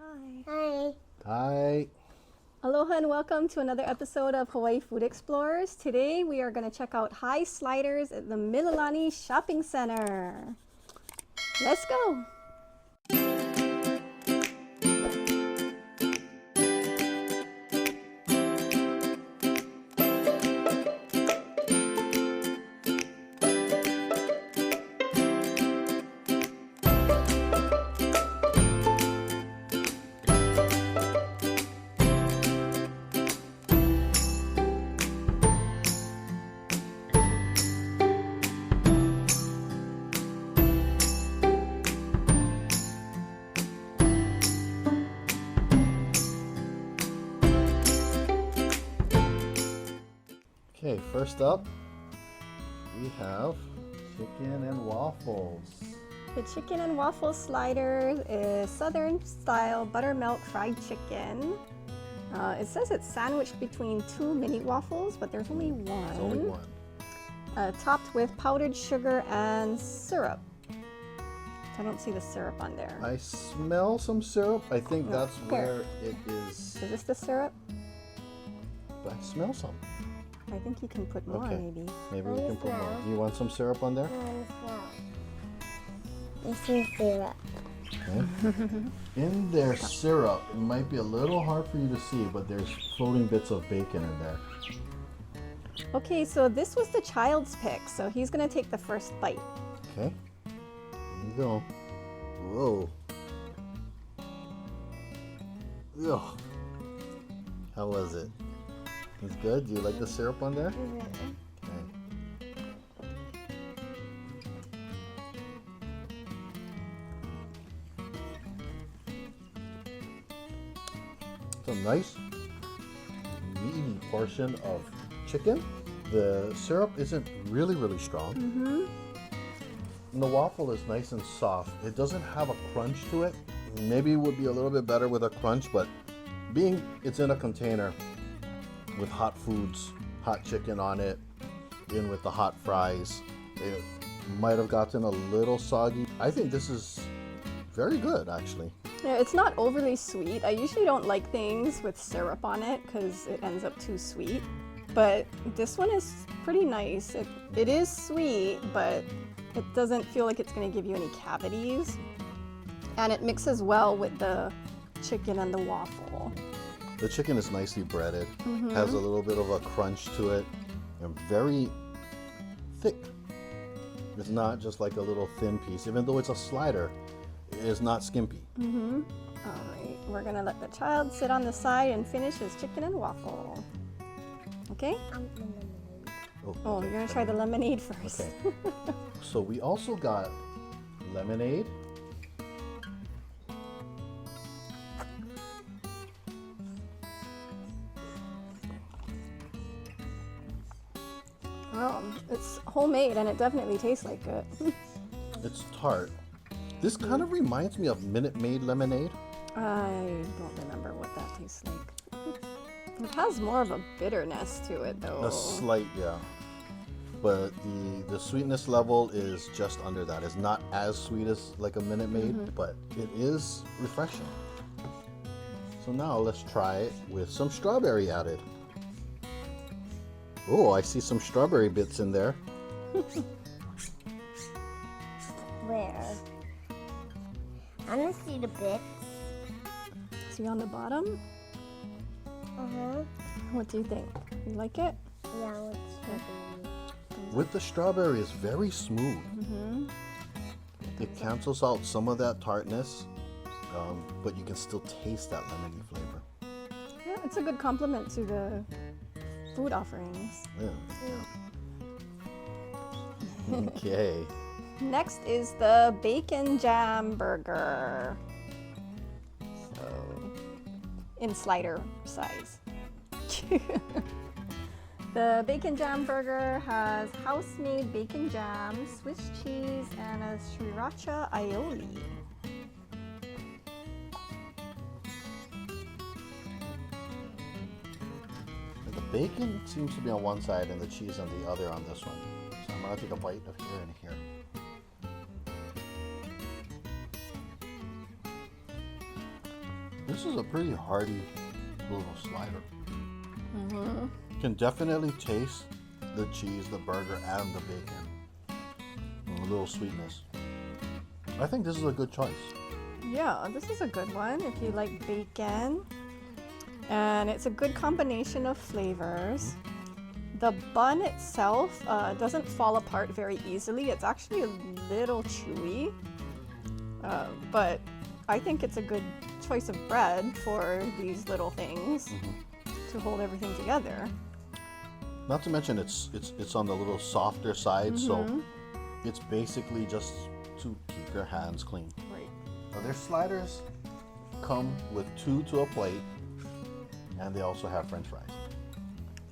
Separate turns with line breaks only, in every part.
hi.
Hi.
Hi.
Aloha and welcome to another episode of Hawaii Food Explorers. Today we are going to check out High Sliders at the Mililani Shopping Center. Let's go.
Okay, first up, we have chicken and waffles.
The chicken and waffle sliders is Southern style buttermilk fried chicken. It says it's sandwiched between two mini waffles, but there's only one.
There's only one.
Topped with powdered sugar and syrup. I don't see the syrup on there.
I smell some syrup. I think that's where it is.
Is this the syrup?
I smell some.
I think you can put more,
Okay.
maybe.
Maybe we can put more. You want some syrup on there?
This is syrup.
Okay. In their syrup, it might be a little hard for you to see, but there's floating bits of bacon in there.
Okay, so this was the child's pick, so he's gonna take the first bite.
Okay. Here you go. Whoa. Ugh. How was it? It's good? Do you like the syrup on there? Okay. It's a nice, meaty portion of chicken. The syrup isn't really strong. And the waffle is nice and soft. It doesn't have a crunch to it. Maybe it would be a little bit better with a crunch, but being it's in a container with hot foods, hot chicken on it, in with the hot fries, it might have gotten a little soggy. I think this is very good, actually.
Yeah, it's not overly sweet. I usually don't like things with syrup on it because it ends up too sweet. But this one is pretty nice. It is sweet, but it doesn't feel like it's going to give you any cavities. And it mixes well with the chicken and the waffle.
The chicken is nicely breaded, has a little bit of a crunch to it, and very thick. It's not just like a little thin piece. Even though it's a slider, it is not skimpy.
All right, we're going to let the child sit on the side and finish his chicken and waffle. Okay? Oh, you're going to try the lemonade first.
Okay. So we also got lemonade.
Oh, it's homemade and it definitely tastes like it.
It's tart. This kind of reminds me of Minute Maid lemonade.
I don't remember what that tastes like. It has more of a bitterness to it though.
A slight, yeah. But the sweetness level is just under that. It's not as sweet as like a Minute Maid, but it is refreshing. So now let's try it with some strawberry added. Oh, I see some strawberry bits in there.
Where? I want to see the bits.
See on the bottom?
Uh-huh.
What do you think? You like it?
Yeah, what's strawberry?
With the strawberry, it's very smooth. It cancels out some of that tartness, but you can still taste that lemony flavor.
Yeah, it's a good complement to the food offerings.
Yeah. Okay.
Next is the bacon jam burger. So, in slider size. The bacon jam burger has house-made bacon jam, Swiss cheese, and a sriracha aioli.
The bacon seems to be on one side and the cheese on the other on this one. So I'm gonna take a bite of here and here. This is a pretty hearty little slider.
Mm-hmm.
You can definitely taste the cheese, the burger, and the bacon. And a little sweetness. I think this is a good choice.
Yeah, this is a good one if you like bacon. And it's a good combination of flavors. The bun itself doesn't fall apart very easily. It's actually a little chewy. But I think it's a good choice of bread for these little things to hold everything together.
Not to mention it's on the little softer side, so it's basically just to keep your hands clean.
Right.
Now their sliders come with 2 to a plate, and they also have French fries.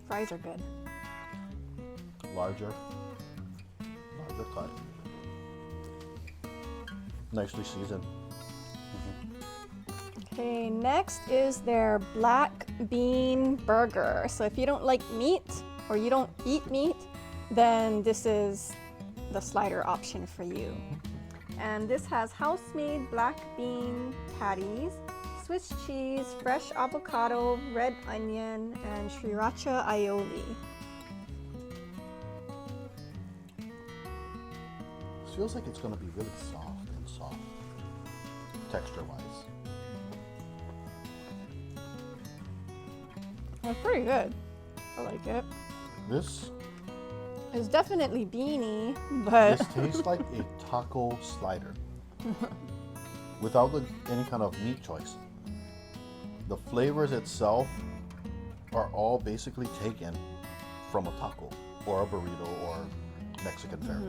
Fries are good.
Larger cut. Nicely seasoned.
Okay, next is their black bean burger. So if you don't like meat or you don't eat meat, then this is the slider option for you. And this has house-made black bean patties, Swiss cheese, fresh avocado, red onion, and sriracha aioli.
This feels like it's going to be really soft, texture-wise.
It's pretty good. I like it.
This
It's definitely beany, but
This tastes like a taco slider without any kind of meat choice. The flavors itself are all basically taken from a taco or a burrito or Mexican fare.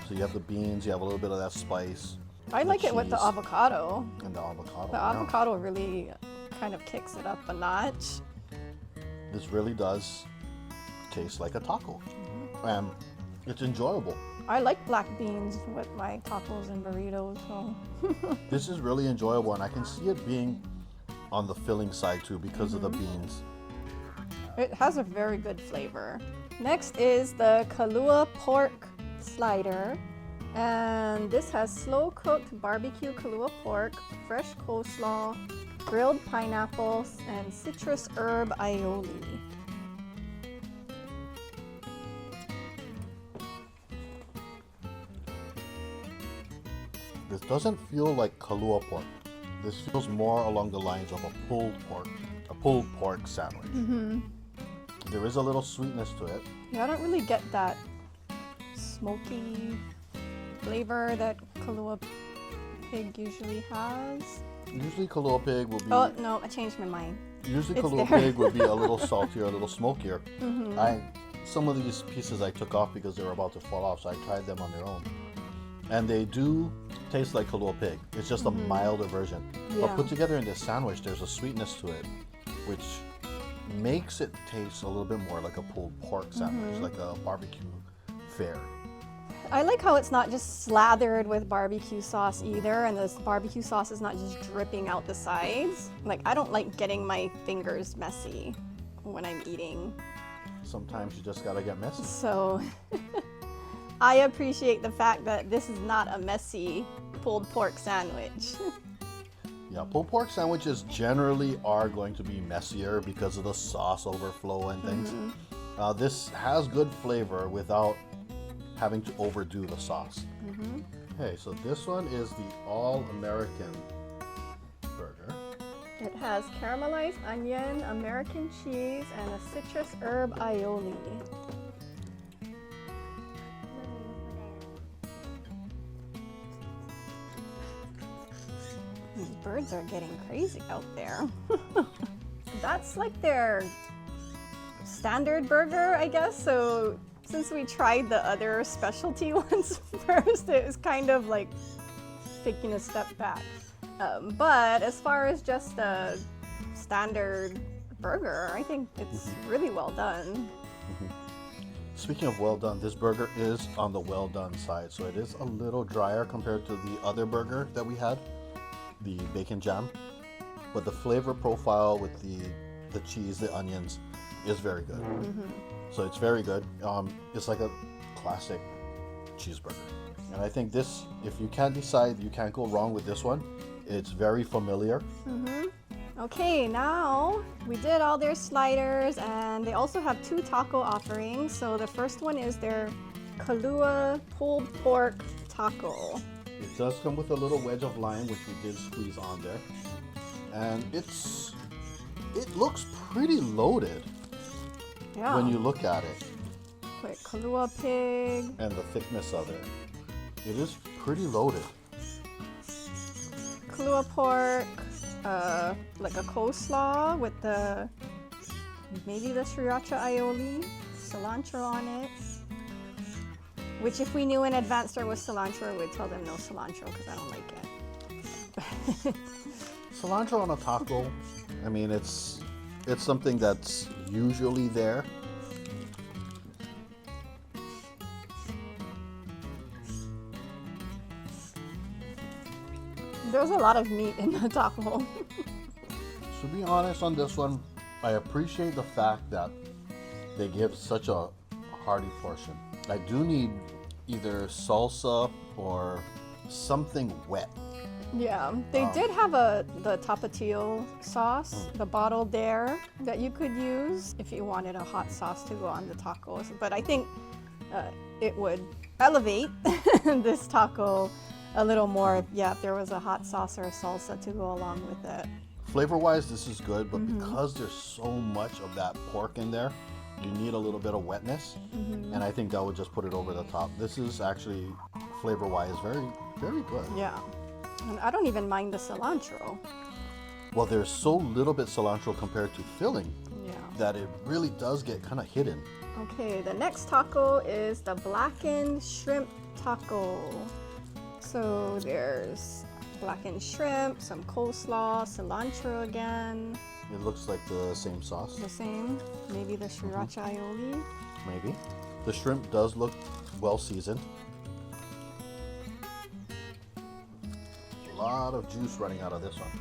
So you have the beans, you have a little bit of that spice.
I like it with the
cheese,
avocado.
And the avocado.
The
yeah.
avocado really kind of kicks it up a notch.
This really does taste like a taco. And it's enjoyable.
I like black beans with my tacos and burritos, so
This is really enjoyable, and I can see it being on the filling side too because of the beans.
it has a very good flavor. Next is the Kalua pork slider. And this has slow cooked barbecue Kalua pork, fresh coleslaw, grilled pineapples, and citrus herb aioli.
This doesn't feel like Kalua pork. This feels more along the lines of a pulled pork sandwich. There is a little sweetness to it.
Yeah, I don't really get that smoky flavor that Kalua pig usually has.
Usually Kalua pig will be.
Oh no, I changed my mind.
Usually
it's
Kalua
there.
pig would be a little saltier, a little smokier. Some of these pieces I took off because they were about to fall off, so I tried them on their own. And they do taste like Kalua pig. It's just a milder version.
Yeah.
But put together in this sandwich, there's a sweetness to it, which makes it taste a little bit more like a pulled pork sandwich, like a barbecue fare.
I like how it's not just slathered with barbecue sauce either, and this barbecue sauce is not just dripping out the sides. Like, I don't like getting my fingers messy when I'm eating.
Sometimes you just gotta get messy.
So I appreciate the fact that this is not a messy pulled pork sandwich.
Yeah, pulled pork sandwiches generally are going to be messier because of the sauce overflow and things. This has good flavor without having to overdo the sauce. Okay, so this one is the all-American burger.
It has caramelized onion, American cheese, and a citrus herb aioli. These birds are getting crazy out there. That's like their standard burger, I guess. So since we tried the other specialty ones first, it was kind of like taking a step back. But as far as just a standard burger, I think it's really well done.
Speaking of well done, this burger is on the well done side, so it is a little drier compared to the other burger that we had, the bacon jam. But the flavor profile with the cheese, the onions, is very good. So it's very good. It's like a classic cheeseburger. And I think this, if you can't decide, you can't go wrong with this one. It's very familiar.
Okay, now we did all their sliders, and they also have 2 taco offerings. So the first one is their Kalua pulled pork taco.
It does come with a little wedge of lime, which we did squeeze on there. And it looks pretty loaded
Yeah.
when you look at it.
Like Kalua pig.
And the thickness of it. It is pretty loaded.
Kalua pork, like a coleslaw with maybe the sriracha aioli, cilantro on it. Which if we knew in advance there was cilantro, we'd tell them no cilantro because I don't like it.
Cilantro on a taco, I mean, it's something that's usually there.
There's a lot of meat in the taco.
To be honest on this one, I appreciate the fact that they give such a hearty portion. I do need either salsa or something wet.
Yeah, they did have the tapatio sauce, the bottled there, that you could use if you wanted a hot sauce to go on the tacos. But I think it would elevate this taco a little more, yeah, if there was a hot sauce or a salsa to go along with it.
Flavor-wise, this is good, but because there's so much of that pork in there, you need a little bit of wetness, and I think that would just put it over the top. This is actually, flavor-wise, very, very good.
Yeah, and I don't even mind the cilantro.
Well, there's so little bit cilantro compared to filling
Yeah.
that it really does get kind of hidden.
Okay, the next taco is the blackened shrimp taco. So there's blackened shrimp, some coleslaw, cilantro again.
It looks like the same sauce,
The same, maybe the sriracha aioli.
maybe. The shrimp does look well seasoned. A lot of juice running out of this one.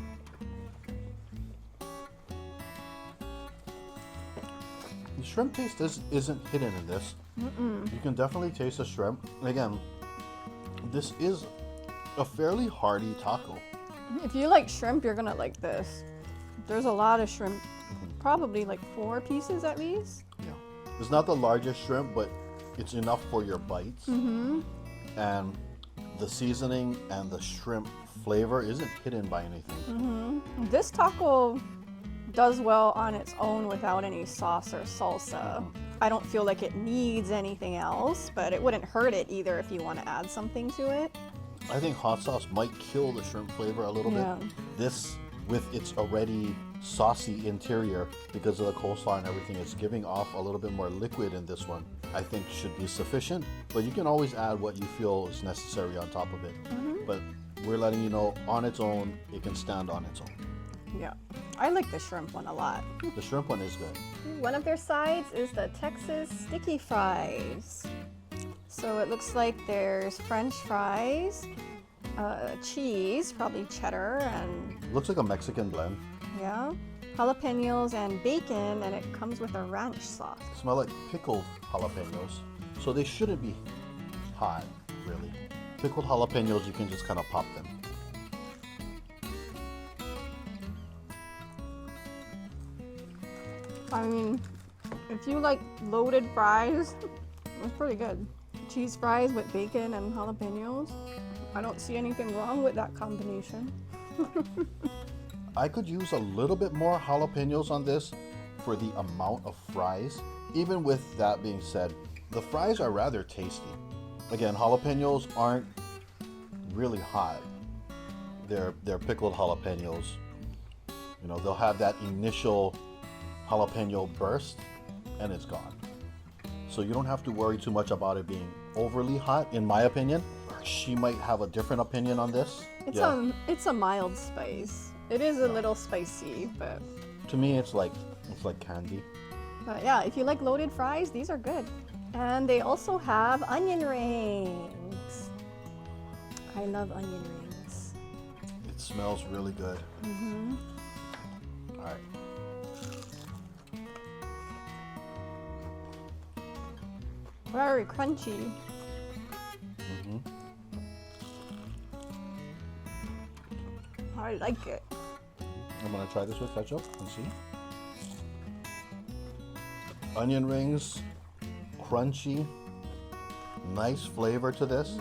The shrimp taste isn't hidden in this. You can definitely taste the shrimp. Again, this is a fairly hearty taco.
If you like shrimp, you're gonna like this. There's a lot of shrimp, probably like 4 pieces at least.
Yeah. It's not the largest shrimp, but it's enough for your bites. And the seasoning and the shrimp flavor isn't hidden by anything.
This taco does well on its own without any sauce or salsa. I don't feel like it needs anything else, but it wouldn't hurt it either if you want to add something to it.
I think hot sauce might kill the shrimp flavor a little
Yeah.
bit. This, with its already saucy interior, because of the coleslaw and everything, it's giving off a little bit more liquid in this one. I think should be sufficient, but you can always add what you feel is necessary on top of it. But we're letting you know, on its own, it can stand on its own.
Yeah, I like the shrimp one a lot.
The shrimp one is good.
One of their sides is the Texas sticky fries. So it looks like there's French fries, cheese, probably cheddar, and
Looks like a Mexican blend.
yeah, jalapenos and bacon, and it comes with a ranch sauce.
Smell like pickled jalapenos. So they shouldn't be hot, really. Pickled jalapenos, you can just kind of pop them.
I mean, if you like loaded fries, it's pretty good. Cheese fries with bacon and jalapenos. I don't see anything wrong with that combination.
I could use a little bit more jalapenos on this for the amount of fries. Even with that being said, the fries are rather tasty. Again, jalapenos aren't really hot. They're pickled jalapenos. You know, they'll have that initial jalapeno burst and it's gone. So you don't have to worry too much about it being overly hot, in my opinion. She might have a different opinion on this.
It's a mild spice. It is a little spicy, but
To me, it's like candy.
yeah, if you like loaded fries, these are good. And they also have onion rings. I love onion rings.
It smells really good. All right.
Very crunchy. I like it.
I'm gonna try this with ketchup and see. Onion rings, crunchy, nice flavor to this.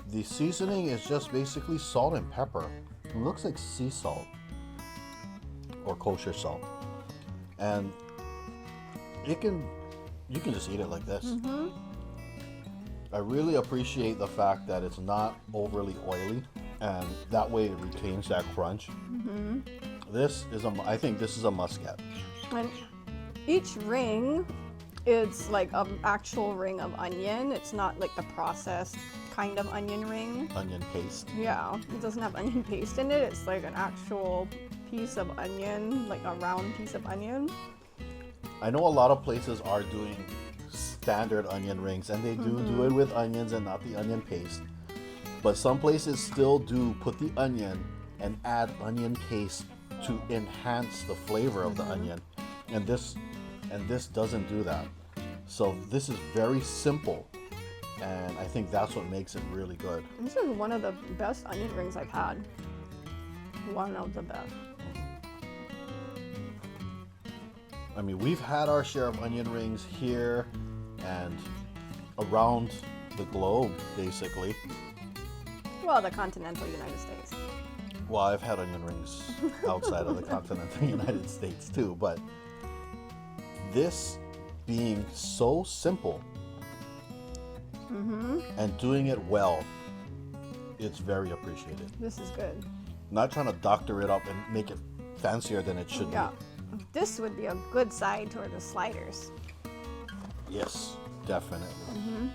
The seasoning is just basically salt and pepper. It looks like sea salt or kosher salt, and you can just eat it like this. I really appreciate the fact that it's not overly oily, and that way it retains that crunch. I think this is a must-get.
And each ring, it's like an actual ring of onion. It's not like the processed kind of onion ring.
Onion paste.
Yeah, it doesn't have onion paste in it. It's like an actual piece of onion, like a round piece of onion.
I know a lot of places are doing standard onion rings, and they do it with onions and not the onion paste. But some places still do put the onion and add onion paste to enhance the flavor of the onion. And this doesn't do that. So this is very simple, and I think that's what makes it really good.
This is one of the best onion rings I've had. One of the best.
I mean, we've had our share of onion rings here and around the globe, basically.
Well, the continental United States.
Well, I've had onion rings outside of the continental United States too, but this being so simple and doing it well, it's very appreciated.
This is good.
Not trying to doctor it up and make it fancier than it should
Yeah. This would be a good side toward the sliders.
be. Yes, definitely.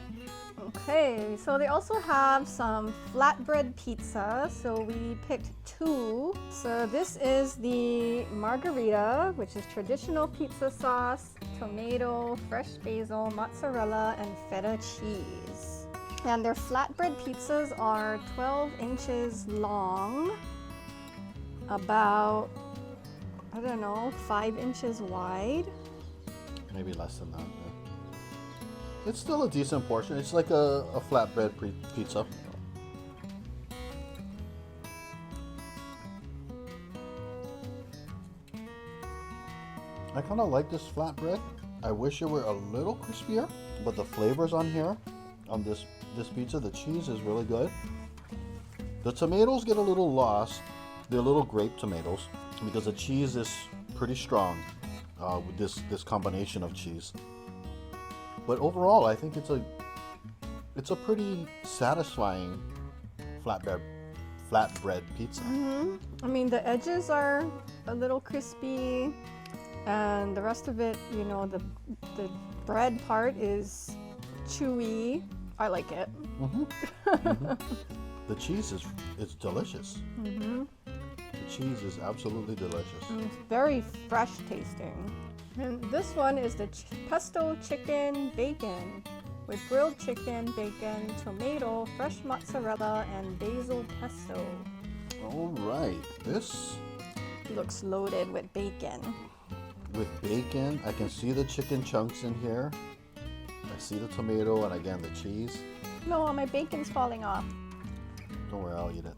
Okay, so they also have some flatbread pizza. So we picked two. So this is the Margherita, which is traditional pizza sauce, tomato, fresh basil, mozzarella, and feta cheese. And their flatbread pizzas are 12 inches long, about, I don't know, 5 inches wide.
Maybe less than that. Yeah. It's still a decent portion. It's like a flatbread pizza. I kind of like this flatbread. I wish it were a little crispier, but the flavors on here, on this pizza, the cheese is really good. The tomatoes get a little lost. They're little grape tomatoes because the cheese is pretty strong with this combination of cheese. But overall, I think it's a pretty satisfying flatbread pizza.
I mean, the edges are a little crispy, and the rest of it, you know, the bread part is chewy. I like it.
The cheese is delicious. The cheese is absolutely delicious.
And it's very fresh tasting. And this one is the pesto chicken bacon with grilled chicken, bacon, tomato, fresh mozzarella, and basil pesto.
All right, this
Looks loaded with bacon.
with bacon. I can see the chicken chunks in here. I see the tomato and again the cheese.
No, my bacon's falling off.
Don't worry, I'll eat it.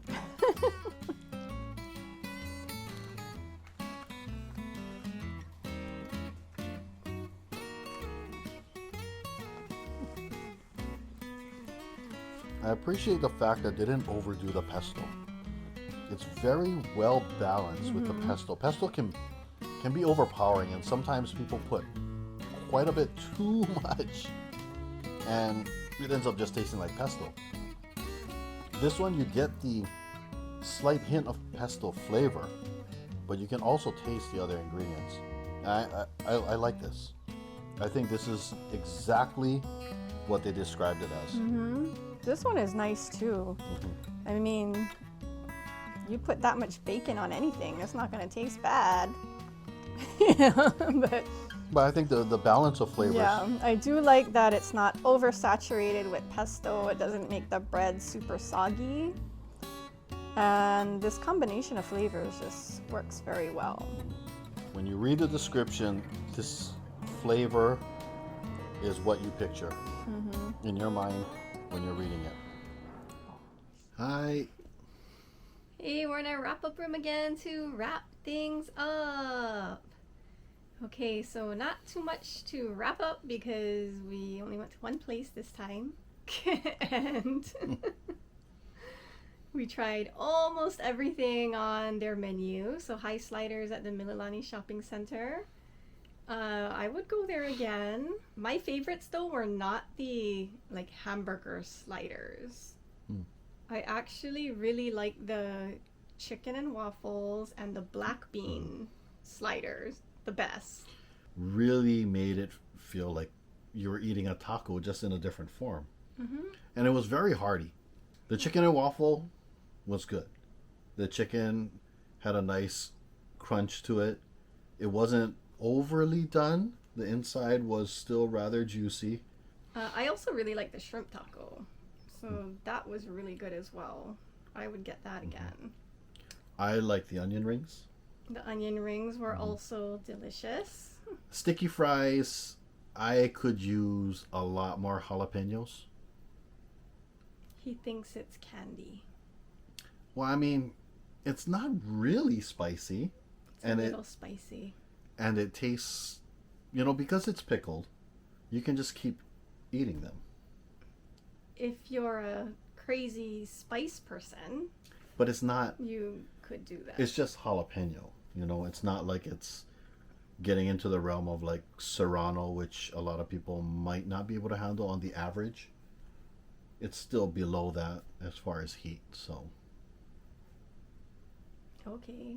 I appreciate the fact that they didn't overdo the pesto. It's very well balanced with the pesto. Pesto can be overpowering, and sometimes people put quite a bit too much, and it ends up just tasting like pesto. This one, you get the slight hint of pesto flavor, but you can also taste the other ingredients. I like this. I think this is exactly what they described it as.
This one is nice too. I mean, you put that much bacon on anything, it's not going to taste bad.
But I think the balance of flavors.
Yeah, I do like that it's not oversaturated with pesto. It doesn't make the bread super soggy. And this combination of flavors just works very well.
When you read the description, this flavor is what you picture in your mind when you're reading it. Hi.
Hey, we're in our wrap-up room again to wrap things up. Okay, so not too much to wrap up because we only went to one place this time. And we tried almost everything on their menu. So hi Sliders at the Mililani Shopping Center. I would go there again. My favorites though were not the like hamburger sliders. I actually really like the chicken and waffles and the black bean sliders the best.
Really made it feel like you were eating a taco just in a different form. And it was very hearty. The chicken and waffle was good. The chicken had a nice crunch to it. It wasn't overly done. The inside was still rather juicy.
I also really like the shrimp taco. So that was really good as well. I would get that again.
I like the onion rings.
The onion rings were also delicious.
Sticky fries. I could use a lot more jalapenos.
He thinks it's candy.
Well, I mean, it's not really spicy.
It's a little spicy.
And it tastes, you know, because it's pickled, you can just keep eating them.
If you're a crazy spice person,
but it's not,
you could do that.
It's just jalapeno, you know, it's not like it's getting into the realm of like serrano, which a lot of people might not be able to handle on the average. It's still below that as far as heat, so.
Okay.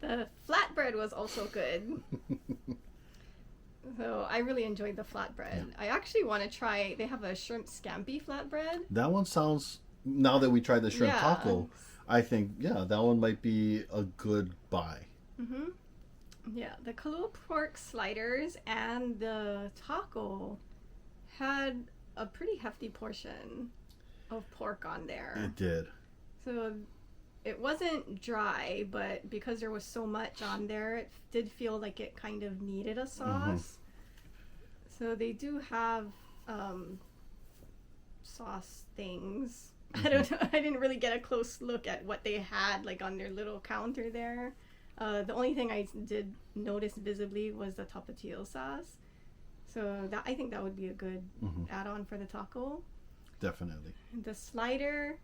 The flatbread was also good. So I really enjoyed the flatbread. Yeah. I actually want to try, they have a shrimp scampi flatbread.
That one sounds, now that we tried the shrimp taco, I think, yeah, that one might be a good buy.
Yeah, the Kalua pork sliders and the taco had a pretty hefty portion of pork on there.
It did.
So it wasn't dry, but because there was so much on there, it did feel like it kind of needed a sauce. So they do have sauce things. I don't know. I didn't really get a close look at what they had like on their little counter there. The only thing I did notice visibly was the tapatio sauce. So that, I think that would be a good add-on for the taco.
Definitely.
The slider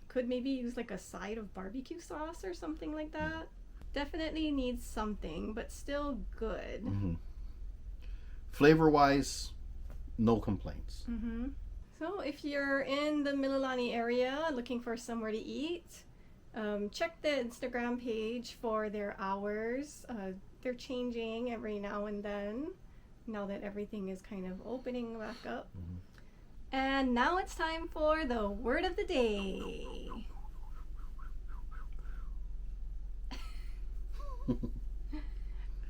could maybe use like a side of barbecue sauce or something like that. Definitely needs something, but still good.
Flavor-wise, no complaints.
So if you're in the Mililani area looking for somewhere to eat, check the Instagram page for their hours. They're changing every now and then, now that everything is kind of opening back up. And now it's time for the word of the day.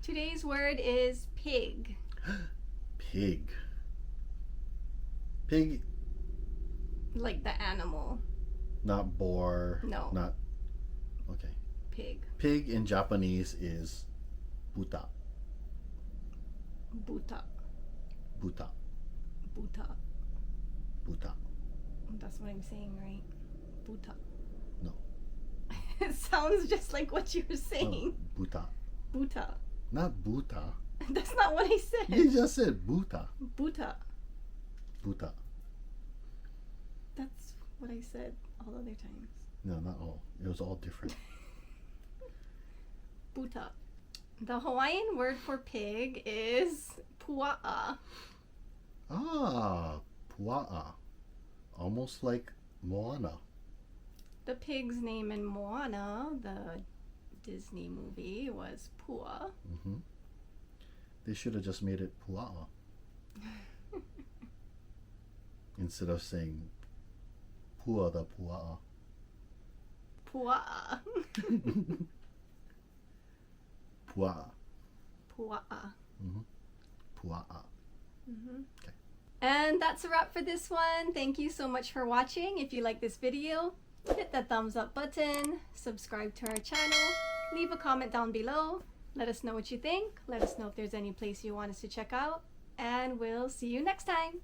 Today's word is pig.
Pig. Pig.
Like the animal.
Not boar.
No.
Not. Okay.
Pig.
Pig in Japanese is buta.
Buta.
Buta.
Buta.
Buta.
That's what I'm saying, right? Buta.
No.
It sounds just like what you were saying.
No, buta.
Buta.
Not buta.
That's not what I said.
You just said buta.
Buta.
Buta.
That's what I said all other times.
No, not all. It was all different.
Buta. The Hawaiian word for pig is pua'a.
Ah, pua'a. Almost like Moana.
The pig's name in Moana, the Disney movie, was Pua.
They should have just made it pua'a. Instead of saying pua the pua'a.
Pua'a.
Pua'a.
Pua'a.
Pua'a. Okay.
And that's a wrap for this one. Thank you so much for watching. If you like this video, hit the thumbs up button, subscribe to our channel, leave a comment down below, let us know what you think, let us know if there's any place you want us to check out, and we'll see you next time.